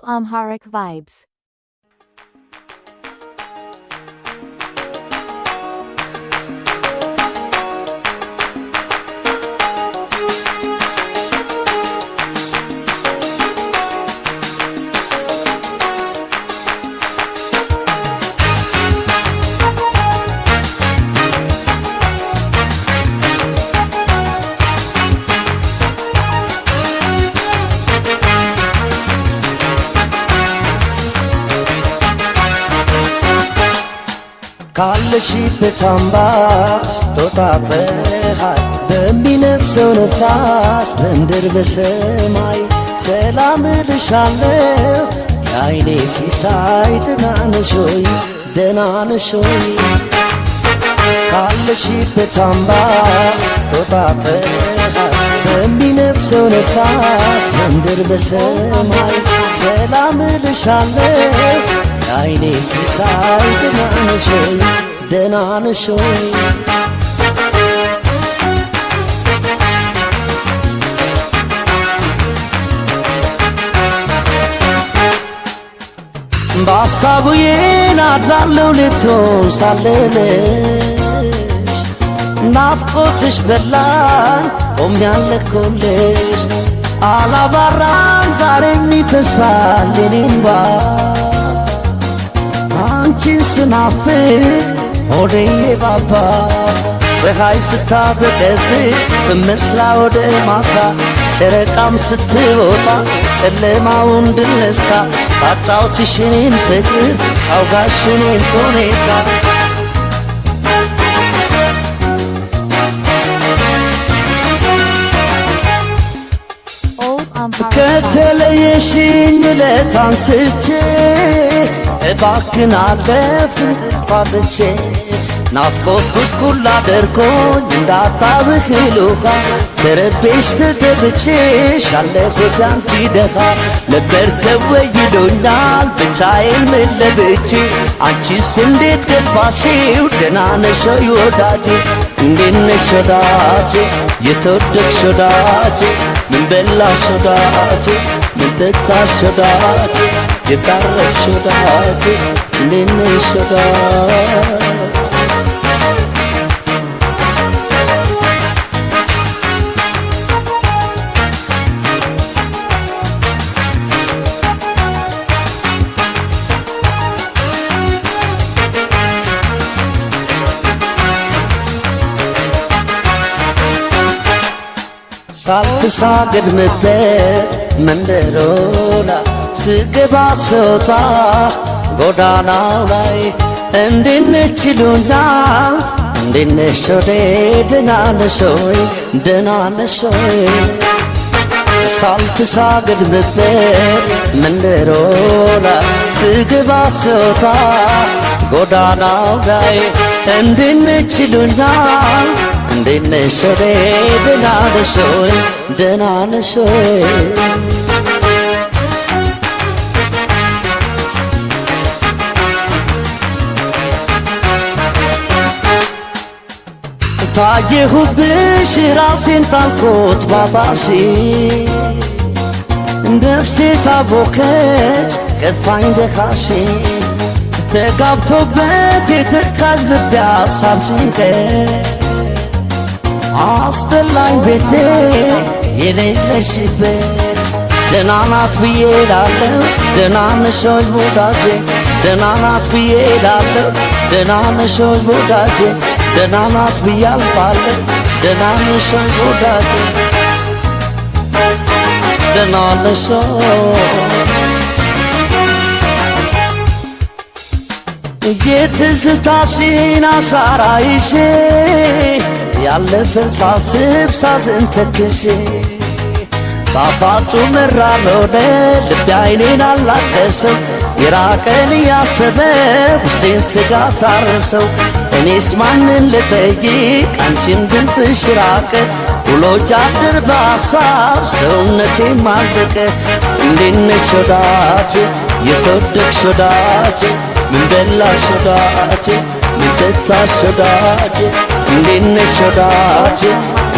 Old Amharic vibes. ካለሽበት አምባስ ተጣጣኸይ በሚነፍሰው ነፋስ በምድር በሰማይ ሰላም እልሻለሁ የዓይኔ ሲሳይ ደህና ነሽ ሆይ ደህና ነሽ ሆይ ካለሽበት አምባስ ተጣጣኸይ በሚነፍሰው ነፋስ በምድር በሰማይ ሰላም እልሻለሁ የዓይኔ ሲሳይ ደህና ነሽ ሆይ ደህና ነሽ ሆይ በሐሳቡ አድራለሁ ሌቱን ሳልልሽ ናፍቆትሽ በላኝ ቆሜያለሁልሽ አላባራም ዛሬም ይፈሳል የኔ እንባ አንቺን ስናፍቅ ሆዴ ባባ ፀሐይ ስታዘቀዝቅ በመስላ ወደ ማታ ጨረቃም ስትወጣ ጨለማው እንድነስታ ታጫውትሽ እኔን ፍቅር አውጋሽ እኔን ሁኔታ ከተለየሽኝ ዕለት አንስቼ እባክን አለፍን ጥፋትቼ ናፍቆት ጉስቁል አድርጎኝ እንዳታብክል ውሃ ተረቤሽ ተገብቼሽ አለሁት አንቺ ደኻ ለበርከብ ይሉኛል ብቻዬን ምን ለብቼ አንቺስ እንዴት ገፋሽው ደህና ነሽ ወይ ወዳጄ እንዴት ነሽ ወዳጄ የተወደድሽ ወዳጄ ምን በላሽ ወዳጄ ምን ጠጣሽ ወዳጄ የታረቅሽ ወዳጄ እንዴት ነሽ ወዳጄ ሳልተሳገድምበት መንደሮላ ስገባ ስወጣ ጎዳናው ላይ እንዴት ነሽ ይሉኛል እንዴት ነሽ ወዴ ደህና ነሽ ሆይ ደህና ነሽ ሆይ ሳልተሳገድምበት መንደሮላ ስገባ ስወጣ ጎዳናው ላይ እንዴት ነሽ ይሉኛል እንዴት ነሽ ወዴ ደህና ነሽ ሆይ ደህና ነሽ ሆይ ታየሁብሽ ራሴን ጣልኩት ባባሽ ነፍሴ ታቦከች ከፋኝ ደካሽ ተጋብቶበት የተካዥ ልቤ ሐሳብ ጭንቀት አስጠላኝ ቤቴ የሌለሽበት ደህና ናት ብዬ እላለሁ ደህና ነሽ ወይ ወዳጄ ደህና ናት ብዬ እላለሁ ደህና ነሽ ወይ ወዳጄ ደህና ናት ብዬ አልፋለሁ ደህና ነሽ ወይ ወዳጄ ደህና ነሽ የትዝታሽን አሻራ ይዤ ያለፈን ሳስብ ሳዝን ተክዤ ጣፋጩ መራር ሆነ ልቤ ዓይኔን አላቀሰው የራቀን እያሰበ ውስጤን ስጋት አረሰው እኔስ ማንን ልጠይቅ አንቺን ድምፅሽ ራቀ ውሎ ጃድር በሐሳብ ሰውነቴም አለቀ እንዴት ነሽ ወዳጄ የተወደድሽ ወዳጄ ምን በላሽ ወዳጄ ምን ጠጣሽ ወዳጄ እንዴት ነሽ ወዳጄ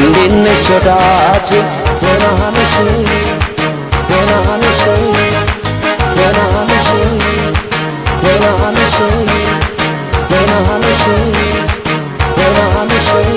እንዴት ነሽ ወዳጄ ደህና ነሽ ደህና ነሽ ደህና ነሽ ወይ ደህና ነሽ ወይ ደህና ነሽ ወይ